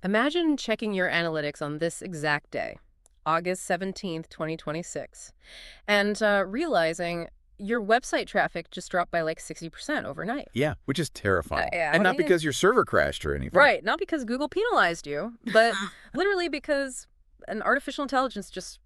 Imagine checking your analytics on this exact day, August 17th, 2026, and realizing your website traffic just dropped by like 60% overnight. Yeah, which is terrifying. Yeah, And what do not you because your server crashed or anything. Right, not because Google penalized you, but literally because an artificial intelligence just,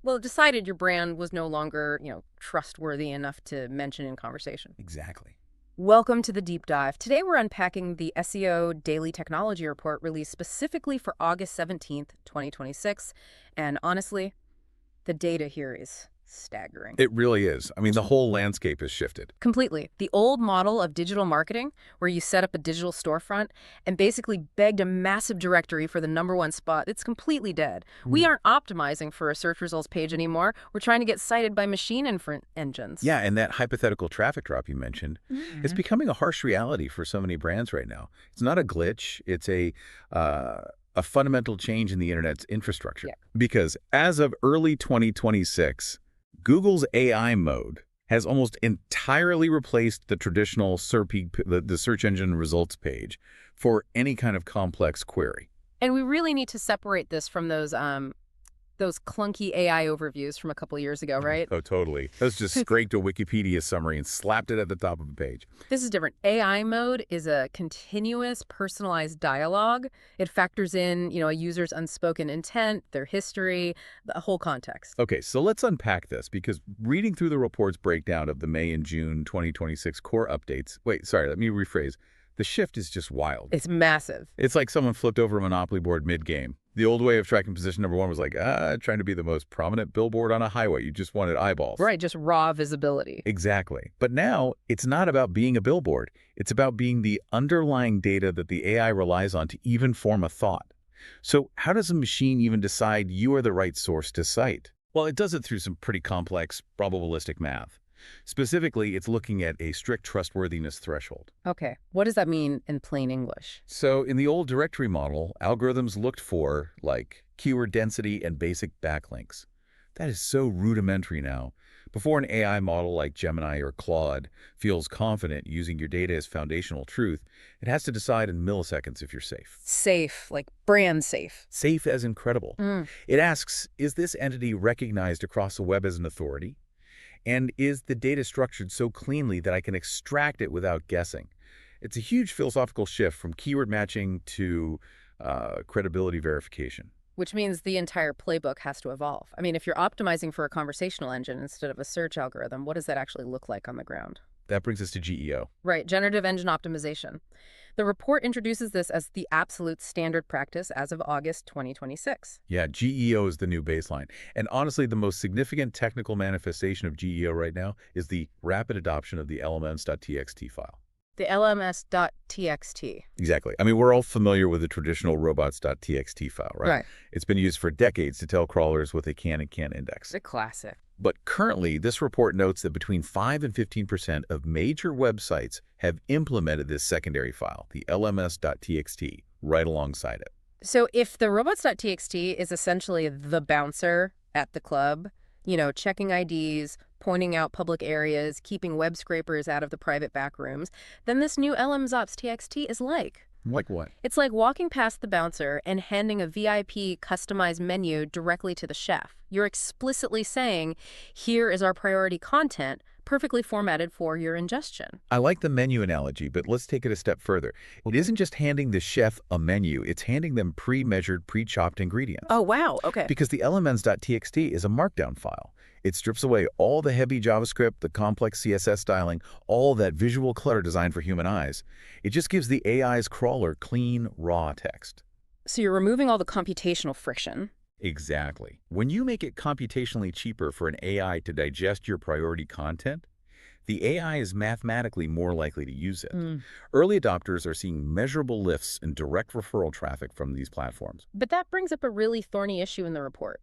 well, decided your brand was no longer, trustworthy enough to mention in conversation. Exactly. Welcome to the deep dive. Today we're unpacking the SEO Daily Technology Report released specifically for August 17th, 2026. And honestly, the data here is staggering. It really is. I mean, the whole landscape has shifted. Completely. The old model of digital marketing, where you set up a digital storefront and basically begged a massive directory for the #1 spot, it's completely dead. We aren't optimizing for a search results page anymore. We're trying to get cited by machine inference engines. Yeah, and that hypothetical traffic drop you mentioned is becoming a harsh reality for so many brands right now. It's not a glitch. It's a fundamental change in the internet's infrastructure. Yeah. Because as of early 2026, Google's AI mode has almost entirely replaced the traditional SERP, the search engine results page, for any kind of complex query. And we really need to separate this from those clunky AI overviews from a couple years ago, right? Oh, totally. That's just scraped a Wikipedia summary and slapped it at the top of a page. This is different. AI mode is a continuous, personalized dialogue. It factors in, a user's unspoken intent, their history, the whole context. Okay, so let's unpack this, because reading through the report's breakdown of the May and June 2026 core updates, wait, sorry, let me rephrase. The shift is just wild. It's massive. It's like someone flipped over a Monopoly board mid-game. The old way of tracking position #1 was like, trying to be the most prominent billboard on a highway. You just wanted eyeballs. Right, just raw visibility. Exactly. But now, it's not about being a billboard. It's about being the underlying data that the AI relies on to even form a thought. So how does a machine even decide you are the right source to cite? Well, it does it through some pretty complex probabilistic math. Specifically, it's looking at a strict trustworthiness threshold. Okay, what does that mean in plain English? So in the old directory model, algorithms looked for, like, keyword density and basic backlinks. That is so rudimentary now. Before an AI model like Gemini or Claude feels confident using your data as foundational truth, it has to decide in milliseconds if you're safe. Safe, like brand safe. Safe as incredible. It asks, is this entity recognized across the web as an authority? And is the data structured so cleanly that I can extract it without guessing? It's a huge philosophical shift from keyword matching to credibility verification. Which means the entire playbook has to evolve. I mean, if you're optimizing for a conversational engine instead of a search algorithm, what does that actually look like on the ground? That brings us to GEO. Right, Generative Engine Optimization. The report introduces this as the absolute standard practice as of August 2026. Yeah, GEO is the new baseline. And honestly, the most significant technical manifestation of GEO right now is the rapid adoption of the llms.txt file. The llms.txt. Exactly. I mean, we're all familiar with the traditional robots.txt file, right? Right. It's been used for decades to tell crawlers what they can and can't index. It's a classic. But currently, this report notes that between 5 and 15% of major websites have implemented this secondary file, the llms.txt, right alongside it. So if the robots.txt is essentially the bouncer at the club, checking IDs, pointing out public areas, keeping web scrapers out of the private back rooms, then this new llms.txt is like. Like what? It's like walking past the bouncer and handing a VIP customized menu directly to the chef. You're explicitly saying, here is our priority content, perfectly formatted for your ingestion. I like the menu analogy, but let's take it a step further. It isn't just handing the chef a menu, it's handing them pre-measured, pre-chopped ingredients. Oh, wow. Okay. Because the llms.txt is a markdown file. It strips away all the heavy JavaScript, the complex CSS styling, all that visual clutter designed for human eyes. It just gives the AI's crawler clean, raw text. So you're removing all the computational friction. Exactly. When you make it computationally cheaper for an AI to digest your priority content, the AI is mathematically more likely to use it. Early adopters are seeing measurable lifts in direct referral traffic from these platforms. But that brings up a really thorny issue in the report.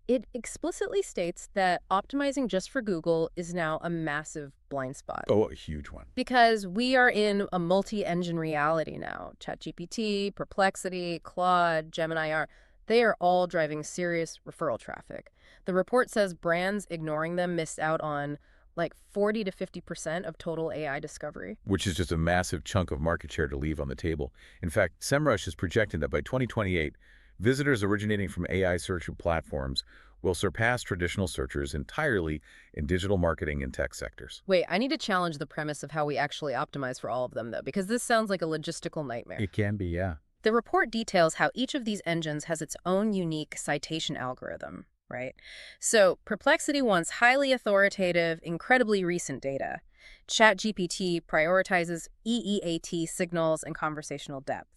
It explicitly states that optimizing just for Google is now a massive blind spot. Oh, a huge one. Because we are in a multi-engine reality now. ChatGPT, Perplexity, Claude, Gemini are... They are all driving serious referral traffic. The report says brands ignoring them missed out on like 40 to 50% of total AI discovery. Which is just a massive chunk of market share to leave on the table. In fact, Semrush is projecting that by 2028, visitors originating from AI search platforms will surpass traditional searchers entirely in digital marketing and tech sectors. Wait, I need to challenge the premise of how we actually optimize for all of them, though, because this sounds like a logistical nightmare. It can be, yeah. The report details how each of these engines has its own unique citation algorithm, right? So Perplexity wants highly authoritative, incredibly recent data. ChatGPT prioritizes EEAT signals and conversational depth.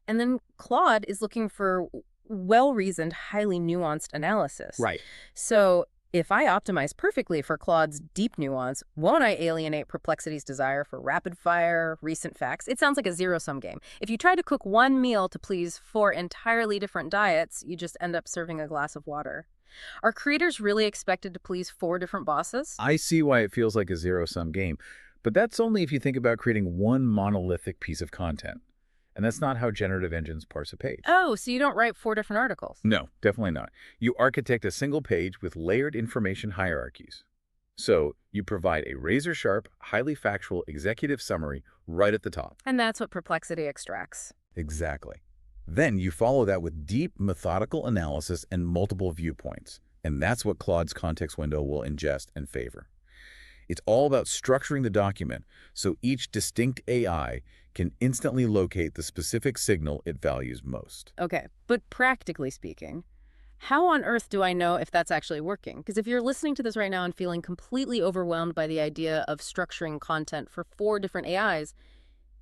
And then Claude is looking for well-reasoned, highly nuanced analysis. Right. So if I optimize perfectly for Claude's deep nuance, won't I alienate Perplexity's desire for rapid-fire, recent facts? It sounds like a zero-sum game. If you try to cook one meal to please four entirely different diets, you just end up serving a glass of water. Are creators really expected to please four different bosses? I see why it feels like a zero-sum game, but that's only if you think about creating one monolithic piece of content. And that's not how generative engines parse a page. Oh, so you don't write four different articles? No, definitely not. You architect a single page with layered information hierarchies. So you provide a razor-sharp, highly factual executive summary right at the top. And that's what Perplexity extracts. Exactly. Then you follow that with deep, methodical analysis and multiple viewpoints. And that's what Claude's context window will ingest and favor. It's all about structuring the document so each distinct AI can instantly locate the specific signal it values most. Okay, but practically speaking, how on earth do I know if that's actually working? Because if you're listening to this right now and feeling completely overwhelmed by the idea of structuring content for four different AIs,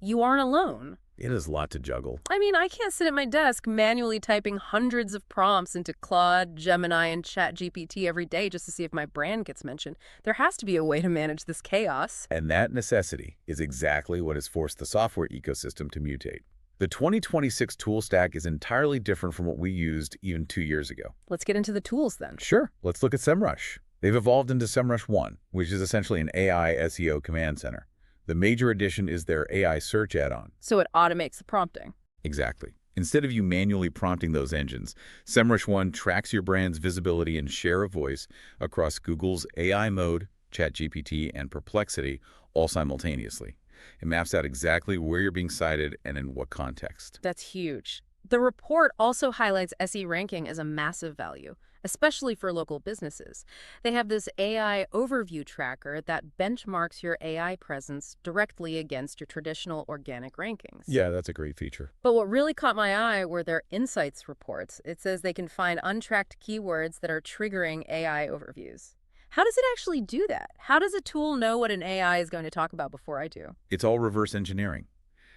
you aren't alone. It is a lot to juggle. I mean, I can't sit at my desk manually typing hundreds of prompts into Claude, Gemini, and ChatGPT every day just to see if my brand gets mentioned. There has to be a way to manage this chaos. And that necessity is exactly what has forced the software ecosystem to mutate. The 2026 tool stack is entirely different from what we used even 2 years ago. Let's get into the tools then. Sure, let's look at Semrush. They've evolved into Semrush One, which is essentially an AI SEO command center. The major addition is their AI search add-on. So it automates the prompting. Exactly. Instead of you manually prompting those engines, Semrush One tracks your brand's visibility and share of voice across Google's AI mode, ChatGPT, and Perplexity all simultaneously. It maps out exactly where you're being cited and in what context. That's huge. The report also highlights SE ranking as a massive value, especially for local businesses. They have this AI overview tracker that benchmarks your AI presence directly against your traditional organic rankings. Yeah, that's a great feature. But what really caught my eye were their insights reports. It says they can find untracked keywords that are triggering AI overviews. How does it actually do that? How does a tool know what an AI is going to talk about before I do? It's all reverse engineering.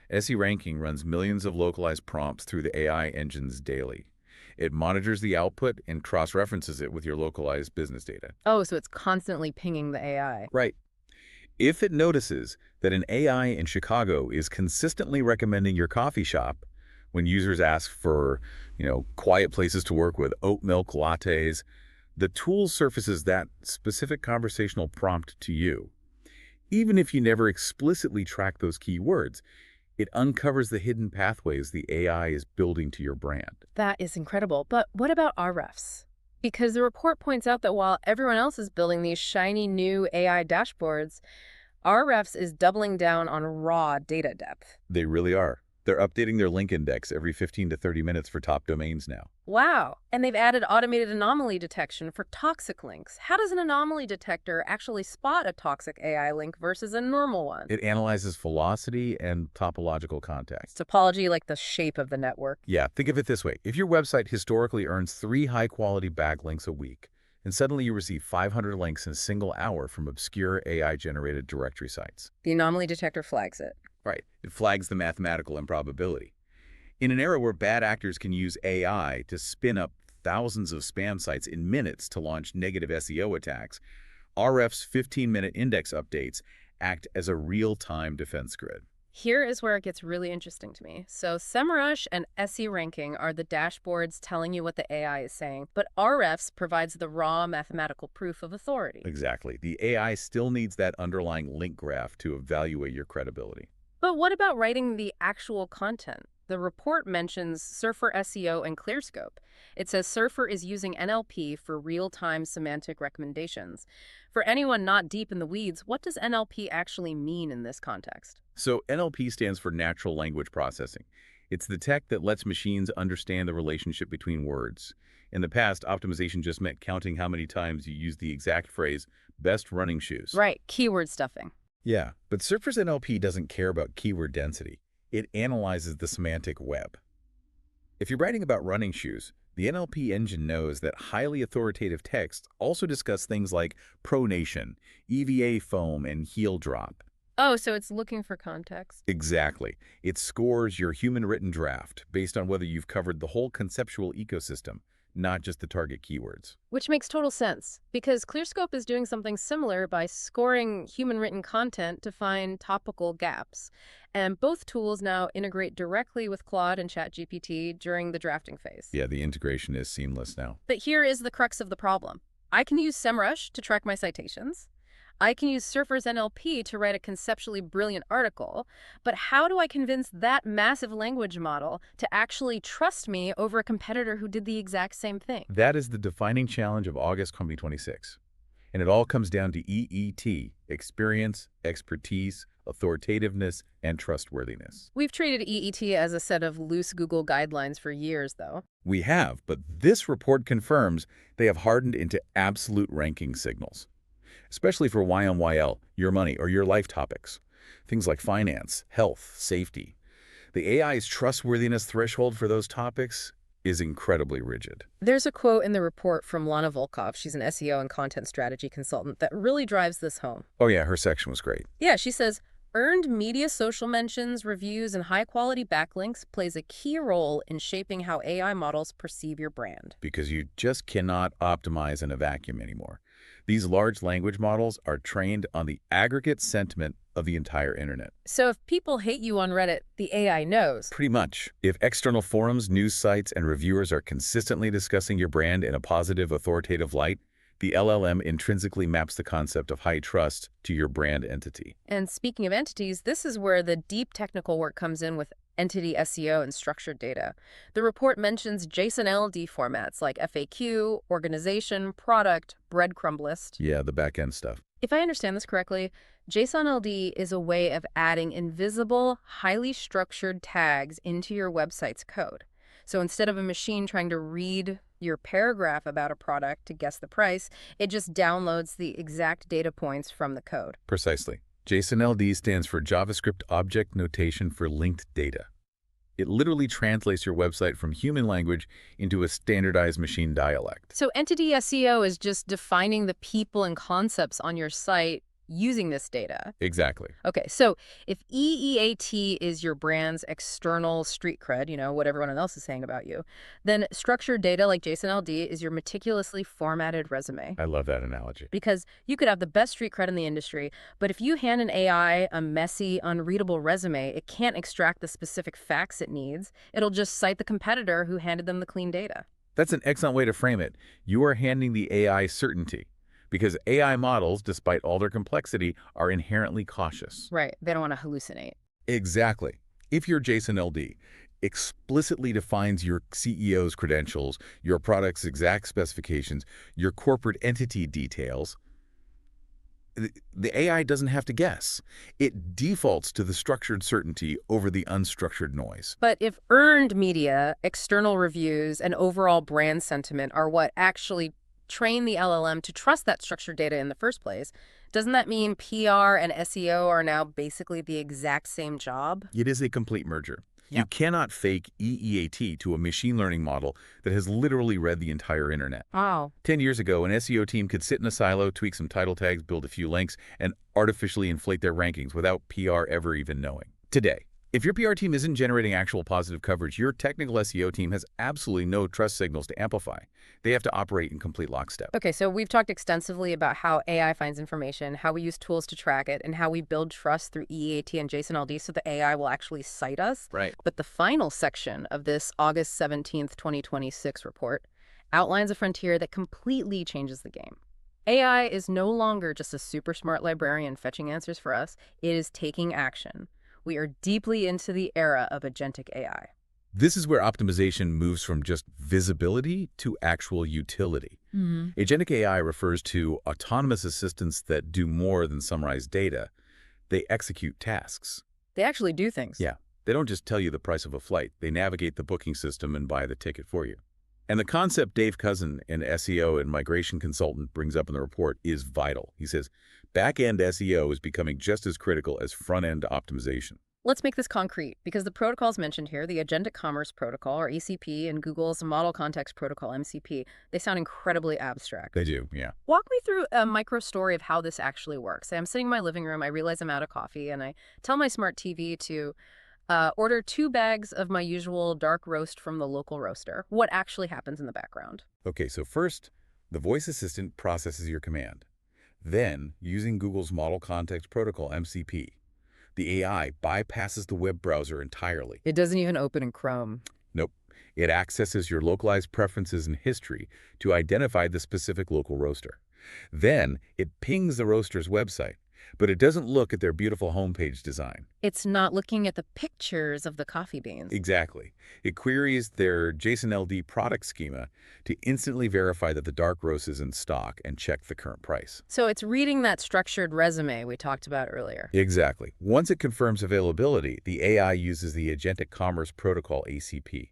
SE Ranking runs millions of localized prompts through the AI engines daily. It monitors the output and cross-references it with your localized business data. Oh, so it's constantly pinging the AI. Right. If it notices that an AI in Chicago is consistently recommending your coffee shop when users ask for, quiet places to work with oat milk lattes, the tool surfaces that specific conversational prompt to you. Even if you never explicitly track those keywords, it uncovers the hidden pathways the AI is building to your brand. That is incredible. But what about RFs? Because the report points out that while everyone else is building these shiny new AI dashboards, RFs is doubling down on raw data depth. They really are. They're updating their link index every 15 to 30 minutes for top domains now. Wow. And they've added automated anomaly detection for toxic links. How does an anomaly detector actually spot a toxic AI link versus a normal one? It analyzes velocity and topological context. Topology, like the shape of the network. Yeah, think of it this way. If your website historically earns 3 high-quality backlinks a week, and suddenly you receive 500 links in a single hour from obscure AI-generated directory sites. The anomaly detector flags it. Right. It flags the mathematical improbability. In an era where bad actors can use AI to spin up thousands of spam sites in minutes to launch negative SEO attacks, RF's 15-minute index updates act as a real-time defense grid. Here is where it gets really interesting to me. So Semrush and SE Ranking are the dashboards telling you what the AI is saying, but RFs provides the raw mathematical proof of authority. Exactly. The AI still needs that underlying link graph to evaluate your credibility. But what about writing the actual content? The report mentions Surfer SEO and ClearScope. It says Surfer is using NLP for real-time semantic recommendations. For anyone not deep in the weeds, what does NLP actually mean in this context? So NLP stands for natural language processing. It's the tech that lets machines understand the relationship between words. In the past, optimization just meant counting how many times you use the exact phrase, best running shoes. Right, keyword stuffing. Yeah, but Surfer's NLP doesn't care about keyword density. It analyzes the semantic web. If you're writing about running shoes, the NLP engine knows that highly authoritative texts also discuss things like pronation, EVA foam, and heel drop. Oh, so it's looking for context. Exactly. It scores your human-written draft based on whether you've covered the whole conceptual ecosystem, not just the target keywords. Which makes total sense, because ClearScope is doing something similar by scoring human-written content to find topical gaps. And both tools now integrate directly with Claude and ChatGPT during the drafting phase. Yeah, the integration is seamless now. But here is the crux of the problem. I can use Semrush to track my citations. I can use Surfer's NLP to write a conceptually brilliant article, but how do I convince that massive language model to actually trust me over a competitor who did the exact same thing? That is the defining challenge of August 2026. And it all comes down to EET, experience, expertise, authoritativeness, and trustworthiness. We've treated EET as a set of loose Google guidelines for years, though. We have, but this report confirms they have hardened into absolute ranking signals. Especially for Y on YL, your money, or your life topics. Things like finance, health, safety. The AI's trustworthiness threshold for those topics is incredibly rigid. There's a quote in the report from Lana Volkov, she's an SEO and content strategy consultant, that really drives this home. Oh yeah, her section was great. Yeah, she says, earned media social mentions, reviews, and high-quality backlinks plays a key role in shaping how AI models perceive your brand. Because you just cannot optimize in a vacuum anymore. These large language models are trained on the aggregate sentiment of the entire internet. So if people hate you on Reddit, the AI knows. Pretty much. If external forums, news sites, and reviewers are consistently discussing your brand in a positive, authoritative light, the LLM intrinsically maps the concept of high trust to your brand entity. And speaking of entities, this is where the deep technical work comes in with entity SEO and structured data. The report mentions JSON-LD formats like FAQ, organization, product, breadcrumb list. Yeah, the back-end stuff. If I understand this correctly, JSON-LD is a way of adding invisible, highly structured tags into your website's code. So instead of a machine trying to read your paragraph about a product to guess the price, it just downloads the exact data points from the code. Precisely. JSON-LD stands for JavaScript Object Notation for Linked Data. It literally translates your website from human language into a standardized machine dialect. So entity SEO is just defining the people and concepts on your site using this data. Exactly. Okay, so if EEAT is your brand's external street cred, what everyone else is saying about you, then structured data like JSON-LD is your meticulously formatted resume. I love that analogy. Because you could have the best street cred in the industry, but if you hand an AI a messy, unreadable resume, it can't extract the specific facts it needs. It'll just cite the competitor who handed them the clean data. That's an excellent way to frame it. You are handing the AI certainty. Because AI models, despite all their complexity, are inherently cautious. Right. They don't want to hallucinate. Exactly. If your JSON-LD explicitly defines your CEO's credentials, your product's exact specifications, your corporate entity details, the AI doesn't have to guess. It defaults to the structured certainty over the unstructured noise. But if earned media, external reviews, and overall brand sentiment are what actually train the LLM to trust that structured data in the first place, doesn't that mean PR and SEO are now basically the exact same job? It is a complete merger. Yeah. You cannot fake EEAT to a machine learning model that has literally read the entire internet. Wow. 10 years ago, an SEO team could sit in a silo, tweak some title tags, build a few links, and artificially inflate their rankings without PR ever even knowing. Today, if your PR team isn't generating actual positive coverage, your technical SEO team has absolutely no trust signals to amplify. They have to operate in complete lockstep. Okay, so we've talked extensively about how AI finds information, how we use tools to track it, and how we build trust through EEAT and JSON-LD so the AI will actually cite us. Right. But the final section of this August 17th, 2026 report outlines a frontier that completely changes the game. AI is no longer just a super smart librarian fetching answers for us. It is taking action. We are deeply into the era of agentic AI. This is where optimization moves from just visibility to actual utility. Hmm. Agentic AI refers to autonomous assistants that do more than summarize data. They execute tasks. They actually do things. Yeah, they don't just tell you the price of a flight. They navigate the booking system and buy the ticket for you. And the concept Dave Cousin, an SEO and migration consultant, brings up in the report is vital. He says, back-end SEO is becoming just as critical as front-end optimization. Let's make this concrete, because the protocols mentioned here, the Agentic Commerce Protocol, or ACP, and Google's Model Context Protocol, MCP, they sound incredibly abstract. They do, yeah. Walk me through a micro story of how this actually works. I'm sitting in my living room, I realize I'm out of coffee, and I tell my smart TV to order 2 bags of my usual dark roast from the local roaster. What actually happens in the background? Okay, so first, the voice assistant processes your command. Then, using Google's Model Context Protocol, MCP, the AI bypasses the web browser entirely. It doesn't even open in Chrome. Nope. It accesses your localized preferences and history to identify the specific local roaster. Then, it pings the roaster's website, but it doesn't look at their beautiful homepage design. It's not looking at the pictures of the coffee beans. Exactly. It queries their JSON-LD product schema to instantly verify that the dark roast is in stock and check the current price. So it's reading that structured resume we talked about earlier. Exactly. Once it confirms availability, the AI uses the Agentic Commerce Protocol, ACP.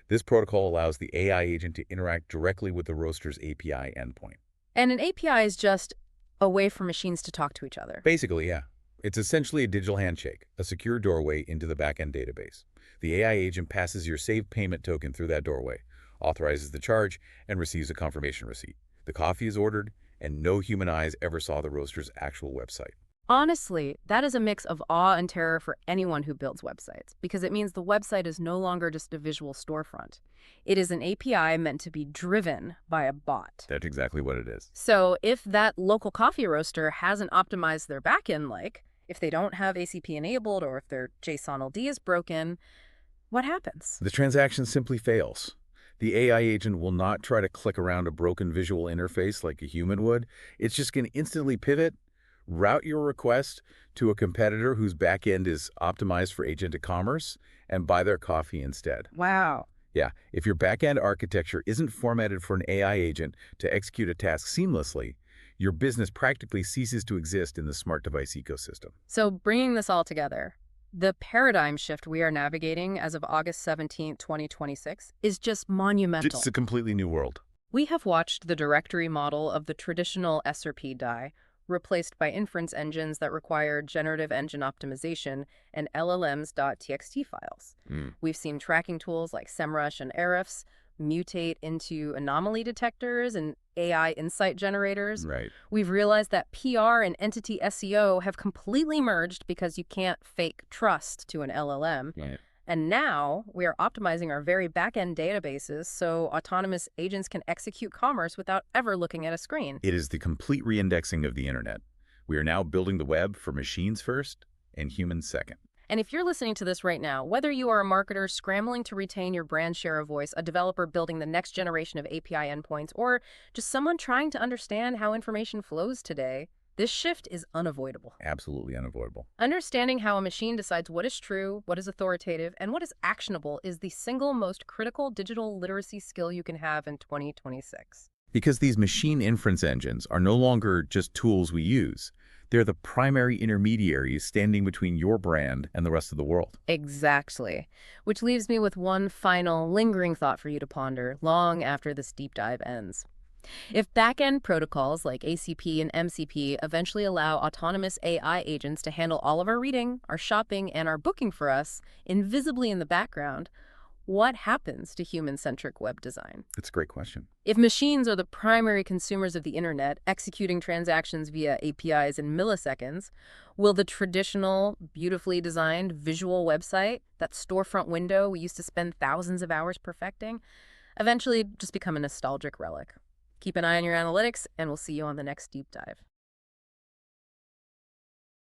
This protocol allows the AI agent to interact directly with the roaster's API endpoint. And an API is just a way for machines to talk to each other. Basically, yeah. It's essentially a digital handshake, a secure doorway into the backend database. The AI agent passes your saved payment token through that doorway, authorizes the charge, and receives a confirmation receipt. The coffee is ordered, and no human eyes ever saw the roaster's actual website. Honestly, that is a mix of awe and terror for anyone who builds websites, because it means the website is no longer just a visual storefront. It is an API meant to be driven by a bot. That's exactly what it is. So if that local coffee roaster hasn't optimized their backend, like if they don't have ACP enabled or if their JSON-LD is broken, what happens? The transaction simply fails. The AI agent will not try to click around a broken visual interface like a human would. It's just going to instantly pivot, route your request to a competitor whose backend is optimized for agentic commerce, and buy their coffee instead. Wow. Yeah, if your backend architecture isn't formatted for an AI agent to execute a task seamlessly, your business practically ceases to exist in the smart device ecosystem. So bringing this all together, the paradigm shift we are navigating as of August 17, 2026 is just monumental. It's a completely new world. We have watched the directory model of the traditional SERP die, replaced by inference engines that require Generative Engine Optimization and llms.txt files. We've seen tracking tools like Semrush and Ahrefs mutate into anomaly detectors and AI insight generators. Right. We've realized that PR and entity SEO have completely merged because you can't fake trust to an LLM. Right. And now we are optimizing our very back-end databases so autonomous agents can execute commerce without ever looking at a screen. It is the complete reindexing of the internet. We are now building the web for machines first and humans second. And if you're listening to this right now, whether you are a marketer scrambling to retain your brand share of voice, a developer building the next generation of API endpoints, or just someone trying to understand how information flows today, this shift is unavoidable. Absolutely unavoidable. Understanding how a machine decides what is true, what is authoritative, and what is actionable is the single most critical digital literacy skill you can have in 2026. Because these machine inference engines are no longer just tools we use. They're the primary intermediaries standing between your brand and the rest of the world. Exactly. Which leaves me with one final lingering thought for you to ponder long after this deep dive ends. If back-end protocols like ACP and MCP eventually allow autonomous AI agents to handle all of our reading, our shopping, and our booking for us invisibly in the background, what happens to human-centric web design? It's a great question. If machines are the primary consumers of the internet, executing transactions via APIs in milliseconds, will the traditional, beautifully designed visual website, that storefront window we used to spend thousands of hours perfecting, eventually just become a nostalgic relic? Keep an eye on your analytics, and we'll see you on the next deep dive.